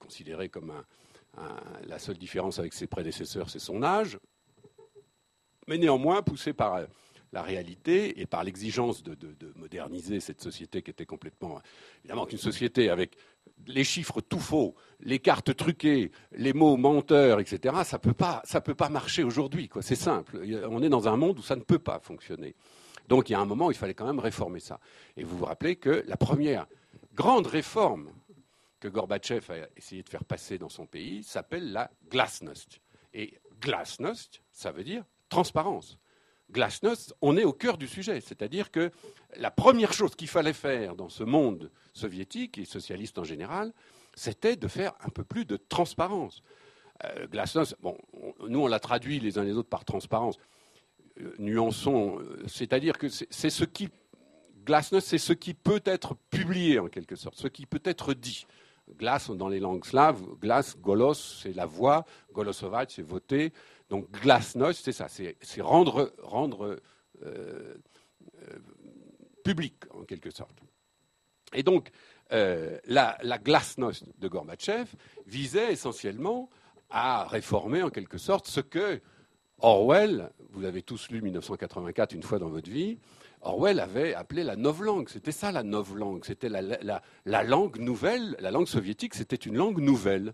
considéré comme la seule différence avec ses prédécesseurs, c'est son âge. Mais néanmoins, poussé par la réalité et par l'exigence de moderniser cette société qui était complètement... Évidemment qu'une société avec les chiffres tout faux, les cartes truquées, les mots menteurs, etc., ça peut pas marcher aujourd'hui, quoi. C'est simple. On est dans un monde où ça ne peut pas fonctionner. Donc il y a un moment où il fallait quand même réformer ça. Et vous vous rappelez que la première grande réforme que Gorbatchev a essayé de faire passer dans son pays s'appelle la glasnost. Et glasnost, ça veut dire transparence. Glasnost, on est au cœur du sujet. C'est-à-dire que la première chose qu'il fallait faire dans ce monde soviétique et socialiste en général, c'était de faire un peu plus de transparence. Glasnost, bon, nous on l'a traduit les uns les autres par transparence. Nuançons, c'est-à-dire que c'est ce qui... Glasnost, c'est ce qui peut être publié en quelque sorte, ce qui peut être dit. Glas, dans les langues slaves, glas, golos, c'est la voix, golosovac, c'est voter. Donc glasnost, c'est ça, c'est rendre public en quelque sorte. Et donc la glasnost de Gorbatchev visait essentiellement à réformer en quelque sorte ce que Orwell, vous avez tous lu 1984 une fois dans votre vie, Orwell avait appelé la novlangue. C'était ça la novlangue. C'était la langue nouvelle. La langue soviétique, c'était une langue nouvelle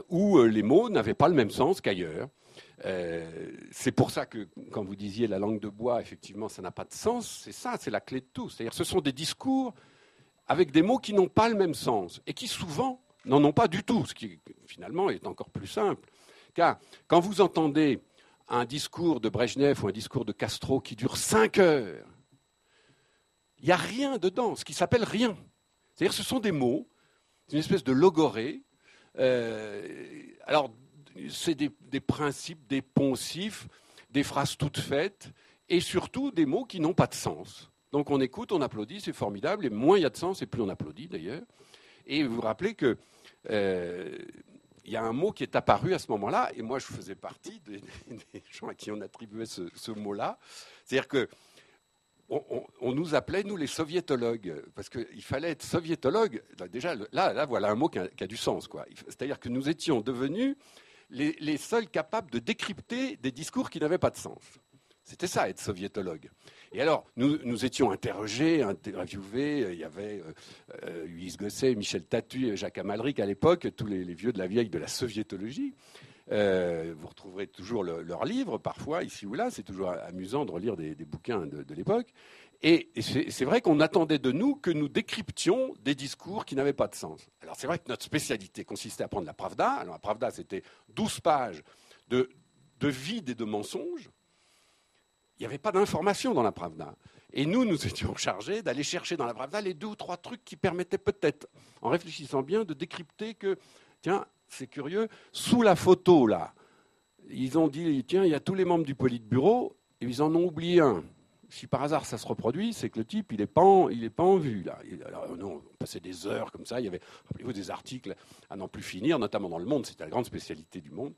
où les mots n'avaient pas le même sens qu'ailleurs. C'est pour ça que, quand vous disiez la langue de bois, effectivement, ça n'a pas de sens. C'est ça, c'est la clé de tout. C'est-à-dire, ce sont des discours avec des mots qui n'ont pas le même sens et qui souvent n'en ont pas du tout, ce qui finalement est encore plus simple. Car quand vous entendez un discours de Brejnev ou un discours de Castro qui dure 5 heures, il n'y a rien dedans, ce qui s'appelle rien. C'est-à-dire ce sont des mots, c'est une espèce de logorée. Alors, c'est des principes, des poncifs, des phrases toutes faites, et surtout des mots qui n'ont pas de sens. Donc on écoute, on applaudit, c'est formidable, et moins il y a de sens, et plus on applaudit d'ailleurs. Et vous vous rappelez que il y a un mot qui est apparu à ce moment-là, et moi je faisais partie des gens à qui on attribuait ce mot-là. C'est-à-dire que on nous appelait, nous, les soviétologues, parce qu'il fallait être soviétologue. Déjà, là, voilà un mot qui a du sens, quoi. C'est-à-dire que nous étions devenus les seuls capables de décrypter des discours qui n'avaient pas de sens. C'était ça, être soviétologue. Et alors, nous étions interrogés, interviewés. Il y avait Louise Gosset, Michel Tatu, Jacques Amalric à l'époque, tous les vieux de la vieille de la soviétologie. Vous retrouverez toujours leurs livres, parfois, ici ou là. C'est toujours amusant de relire des bouquins de l'époque. Et c'est vrai qu'on attendait de nous que nous décryptions des discours qui n'avaient pas de sens. Alors, c'est vrai que notre spécialité consistait à prendre la Pravda. Alors, la Pravda, c'était 12 pages de vide et de mensonges. Il n'y avait pas d'information dans la Pravda. Et nous étions chargés d'aller chercher dans la Pravda les 2 ou 3 trucs qui permettaient peut-être, en réfléchissant bien, de décrypter que, tiens, c'est curieux, sous la photo, là, ils ont dit, tiens, il y a tous les membres du Politburo, et ils en ont oublié un. Si par hasard ça se reproduit, c'est que le type, il n'est pas en vue, là. Alors, non, on passait des heures comme ça, il y avait, rappelez-vous, des articles à n'en plus finir, notamment dans Le Monde, c'était la grande spécialité du Monde.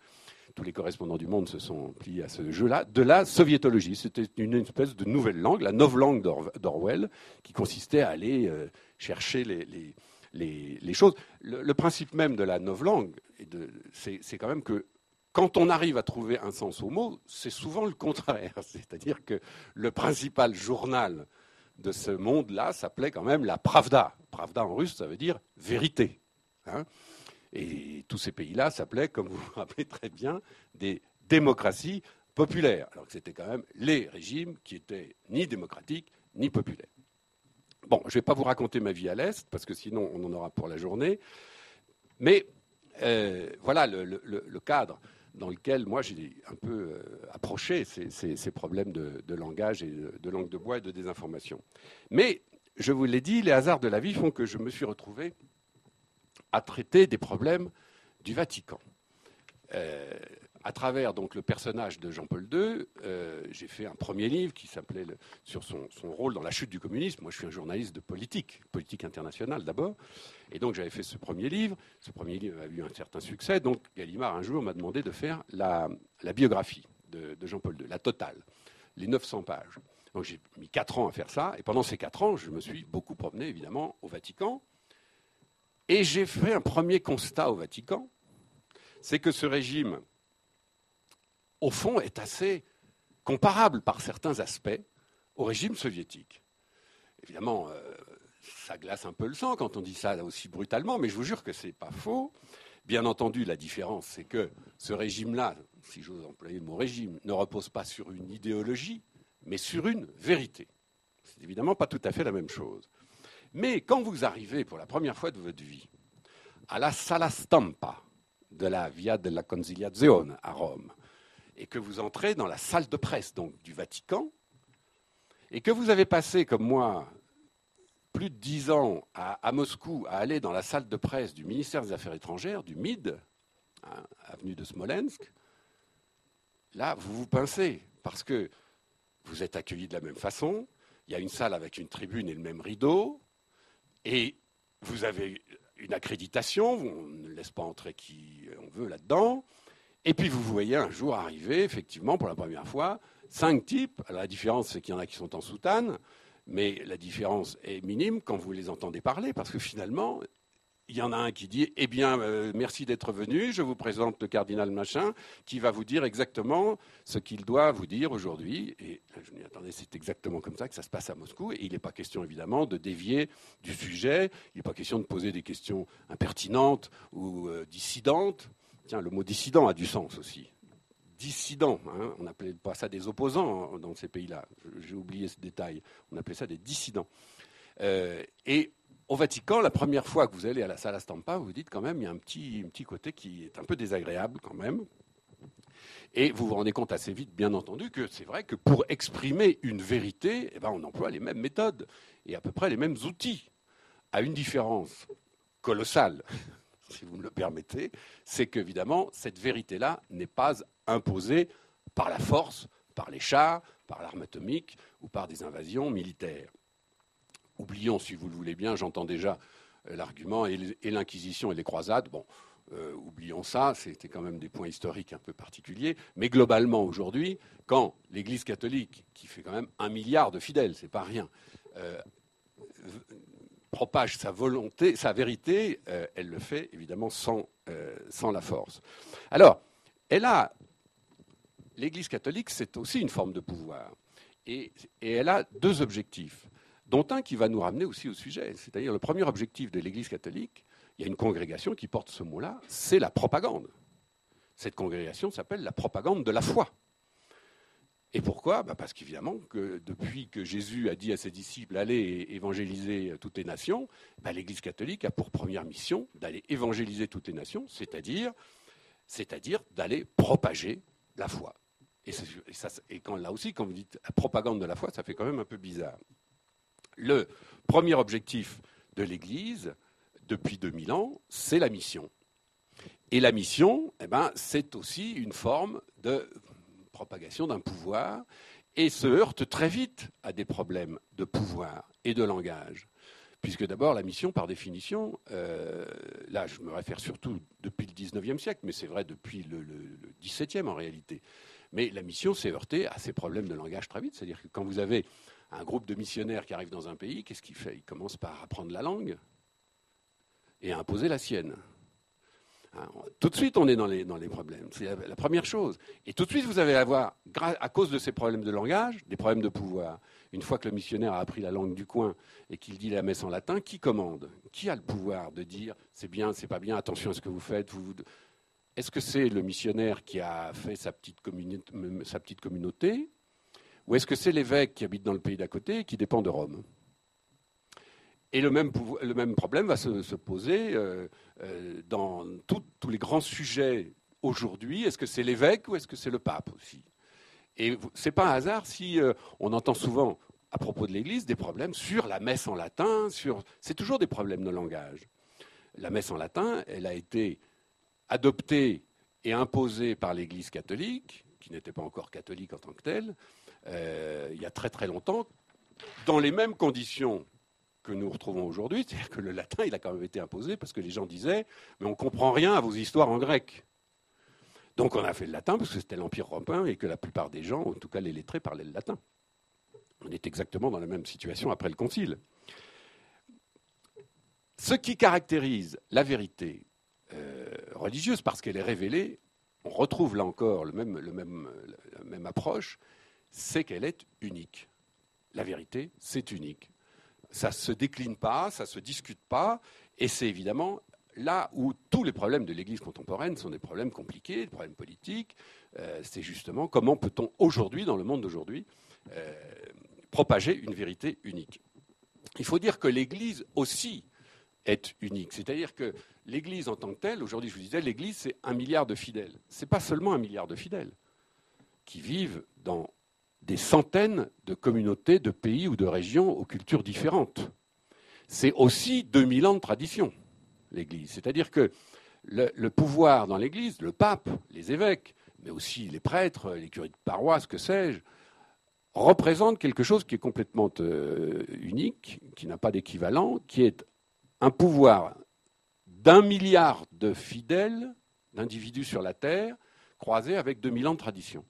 Tous les correspondants du Monde se sont pliés à ce jeu-là, de la soviétologie. C'était une espèce de nouvelle langue, la novlangue d'Orwell, qui consistait à aller chercher les choses. Le principe même de la novlangue, c'est quand même que quand on arrive à trouver un sens au mot, c'est souvent le contraire. C'est-à-dire que le principal journal de ce monde-là s'appelait quand même la Pravda. Pravda en russe, ça veut dire vérité. Hein. Et tous ces pays-là s'appelaient, comme vous vous rappelez très bien, des démocraties populaires. Alors que c'était quand même les régimes qui étaient ni démocratiques ni populaires. Bon, je ne vais pas vous raconter ma vie à l'Est, parce que sinon on en aura pour la journée. Mais voilà le cadre dans lequel moi j'ai un peu approché ces problèmes de langage et de langue de bois et de désinformation. Mais, je vous l'ai dit, les hasards de la vie font que je me suis retrouvé à traiter des problèmes du Vatican. À travers donc le personnage de Jean-Paul II, j'ai fait un premier livre qui s'appelait sur son rôle dans la chute du communisme. Moi, je suis un journaliste de politique internationale d'abord. Et donc, j'avais fait ce premier livre. Ce premier livre a eu un certain succès. Donc, Gallimard, un jour, m'a demandé de faire la biographie de Jean-Paul II, la totale, les 900 pages. Donc, j'ai mis 4 ans à faire ça. Et pendant ces 4 ans, je me suis beaucoup promené, évidemment, au Vatican. Et j'ai fait un premier constat au Vatican, c'est que ce régime, au fond, est assez comparable par certains aspects au régime soviétique. Évidemment, ça glace un peu le sang quand on dit ça aussi brutalement, mais je vous jure que ce n'est pas faux. Bien entendu, la différence, c'est que ce régime-là, si j'ose employer le mot régime, ne repose pas sur une idéologie, mais sur une vérité. C'est évidemment pas tout à fait la même chose. Mais quand vous arrivez pour la première fois de votre vie à la Sala Stampa de la Via della Conciliazione à Rome, et que vous entrez dans la salle de presse donc, du Vatican, et que vous avez passé, comme moi, plus de 10 ans à Moscou à aller dans la salle de presse du ministère des Affaires étrangères, du MID, hein, avenue de Smolensk, là, vous vous pincez, parce que vous êtes accueillis de la même façon, il y a une salle avec une tribune et le même rideau, et vous avez une accréditation, on ne laisse pas entrer qui on veut là-dedans, et puis vous voyez un jour arriver, effectivement, pour la première fois, 5 types. Alors la différence, c'est qu'il y en a qui sont en soutane, mais la différence est minime quand vous les entendez parler, parce que finalement, il y en a un qui dit « Eh bien, merci d'être venu, je vous présente le cardinal machin, qui va vous dire exactement ce qu'il doit vous dire aujourd'hui. » Et je me dis « Attendez, c'est exactement comme ça que ça se passe à Moscou. » Et il n'est pas question, évidemment, de dévier du sujet, il n'est pas question de poser des questions impertinentes ou dissidentes. Tiens, le mot « dissident » a du sens aussi. Dissidents, hein, on n'appelait pas ça des opposants dans ces pays-là. J'ai oublié ce détail. On appelait ça des dissidents. Et au Vatican, la première fois que vous allez à la Sala Stampa, vous vous dites quand même, il y a un petit côté qui est un peu désagréable quand même. Et vous vous rendez compte assez vite, bien entendu, que c'est vrai que pour exprimer une vérité, eh ben, on emploie les mêmes méthodes et à peu près les mêmes outils, à une différence colossale, si vous me le permettez, c'est qu'évidemment, cette vérité-là n'est pas imposée par la force, par les chars, par l'arme atomique ou par des invasions militaires. Oublions, si vous le voulez bien, j'entends déjà l'argument et l'Inquisition et les croisades. Bon, oublions ça, c'était quand même des points historiques un peu particuliers. Mais globalement, aujourd'hui, quand l'Église catholique, qui fait quand même 1 milliard de fidèles, c'est pas rien, propage sa volonté, sa vérité, elle le fait évidemment sans la force. Alors, l'Église catholique, c'est aussi une forme de pouvoir. Et elle a 2 objectifs, dont un qui va nous ramener aussi au sujet. C'est-à-dire le premier objectif de l'Église catholique, il y a une congrégation qui porte ce mot-là, c'est la propagande. Cette congrégation s'appelle la propagande de la foi. Et pourquoi ? Parce qu'évidemment, depuis que Jésus a dit à ses disciples « allez évangéliser toutes les nations », l'Église catholique a pour première mission d'aller évangéliser toutes les nations, c'est-à-dire d'aller propager la foi. Et quand, là aussi, quand vous dites la propagande de la foi, ça fait quand même un peu bizarre. Le premier objectif de l'Église, depuis 2000 ans, c'est la mission. Et la mission, c'est aussi une forme de propagation d'un pouvoir et se heurte très vite à des problèmes de pouvoir et de langage. Puisque d'abord, la mission, par définition, là je me réfère surtout depuis le 19e siècle, mais c'est vrai depuis le 17e en réalité. Mais la mission s'est heurtée à ces problèmes de langage très vite. C'est-à-dire que quand vous avez un groupe de missionnaires qui arrive dans un pays, qu'est-ce qu'il fait ? Il commence par apprendre la langue et à imposer la sienne. Tout de suite, on est dans les problèmes. C'est la première chose. Et tout de suite, vous allez avoir, à cause de ces problèmes de langage, des problèmes de pouvoir. Une fois que le missionnaire a appris la langue du coin et qu'il dit la messe en latin, qui commande ? Qui a le pouvoir de dire c'est bien, c'est pas bien, attention à ce que vous faites ? Est-ce que c'est le missionnaire qui a fait sa petite communauté ? Ou est-ce que c'est l'évêque qui habite dans le pays d'à côté et qui dépend de Rome ? Et le même problème va se poser dans tous les grands sujets aujourd'hui. Est-ce que c'est l'évêque ou est-ce que c'est le pape aussi ? Et ce n'est pas un hasard si on entend souvent, à propos de l'Église, des problèmes sur la messe en latin. C'est toujours des problèmes de langage. La messe en latin, elle a été adoptée et imposée par l'Église catholique, qui n'était pas encore catholique en tant que telle, il y a très très longtemps, dans les mêmes conditions que nous retrouvons aujourd'hui, c'est-à-dire que le latin, il a quand même été imposé parce que les gens disaient « mais on ne comprend rien à vos histoires en grec ». Donc on a fait le latin parce que c'était l'Empire romain et que la plupart des gens, en tout cas les lettrés, parlaient le latin. On est exactement dans la même situation après le Concile. Ce qui caractérise la vérité religieuse, parce qu'elle est révélée, on retrouve là encore la même approche, c'est qu'elle est unique. La vérité, c'est unique. Ça ne se décline pas, ça ne se discute pas, et c'est évidemment là où tous les problèmes de l'Église contemporaine sont des problèmes compliqués, des problèmes politiques. C'est justement comment peut-on aujourd'hui, dans le monde d'aujourd'hui, propager une vérité unique. Il faut dire que l'Église aussi est unique. C'est-à-dire que l'Église en tant que telle, aujourd'hui je vous disais, l'Église c'est 1 milliard de fidèles. Ce n'est pas seulement 1 milliard de fidèles qui vivent dans des centaines de communautés, de pays ou de régions aux cultures différentes. C'est aussi 2000 ans de tradition, l'Église. C'est-à-dire que le pouvoir dans l'Église, le pape, les évêques, mais aussi les prêtres, les curés de paroisse, que sais-je, représente quelque chose qui est complètement unique, qui n'a pas d'équivalent, qui est un pouvoir d'1 milliard de fidèles, d'individus sur la Terre, croisés avec 2000 ans de tradition.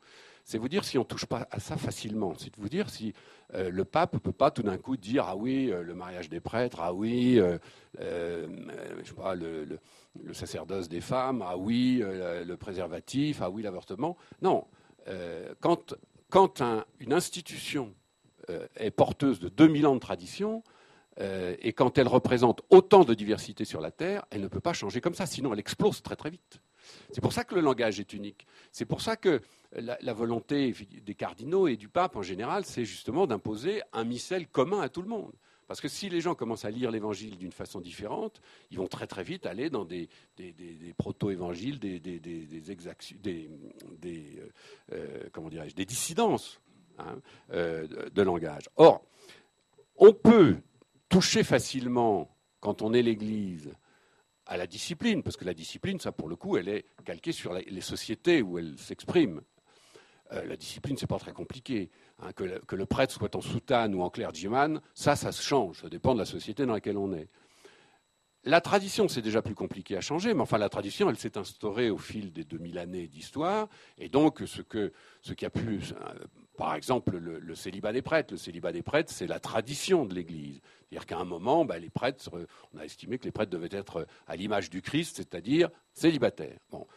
C'est vous dire si on ne touche pas à ça facilement. C'est vous dire si le pape ne peut pas tout d'un coup dire « Ah oui, le mariage des prêtres, ah oui, je sais pas, le sacerdoce des femmes, ah oui, le préservatif, ah oui, l'avortement ». Non. Quand une institution est porteuse de 2000 ans de tradition, et quand elle représente autant de diversité sur la Terre, elle ne peut pas changer comme ça, sinon elle explose très très vite. C'est pour ça que le langage est unique. C'est pour ça que la volonté des cardinaux et du pape en général, c'est justement d'imposer un missel commun à tout le monde. Parce que si les gens commencent à lire l'évangile d'une façon différente, ils vont très très vite aller dans des proto-évangiles, des dissidences de langage. Or, on peut toucher facilement, quand on est l'Église, à la discipline, parce que la discipline, ça pour le coup, elle est calquée sur les sociétés où elle s'exprime. La discipline, c'est pas très compliqué. Que le prêtre soit en soutane ou en clergyman, ça se change. Ça dépend de la société dans laquelle on est. La tradition, c'est déjà plus compliqué à changer, mais enfin la tradition, elle s'est instaurée au fil des 2000 années d'histoire, et donc ce qui a pu, par exemple, le célibat des prêtres. Le célibat des prêtres, c'est la tradition de l'Église. C'est-à-dire qu'à un moment, les prêtres, on a estimé que les prêtres devaient être à l'image du Christ, c'est-à-dire célibataires. Bon.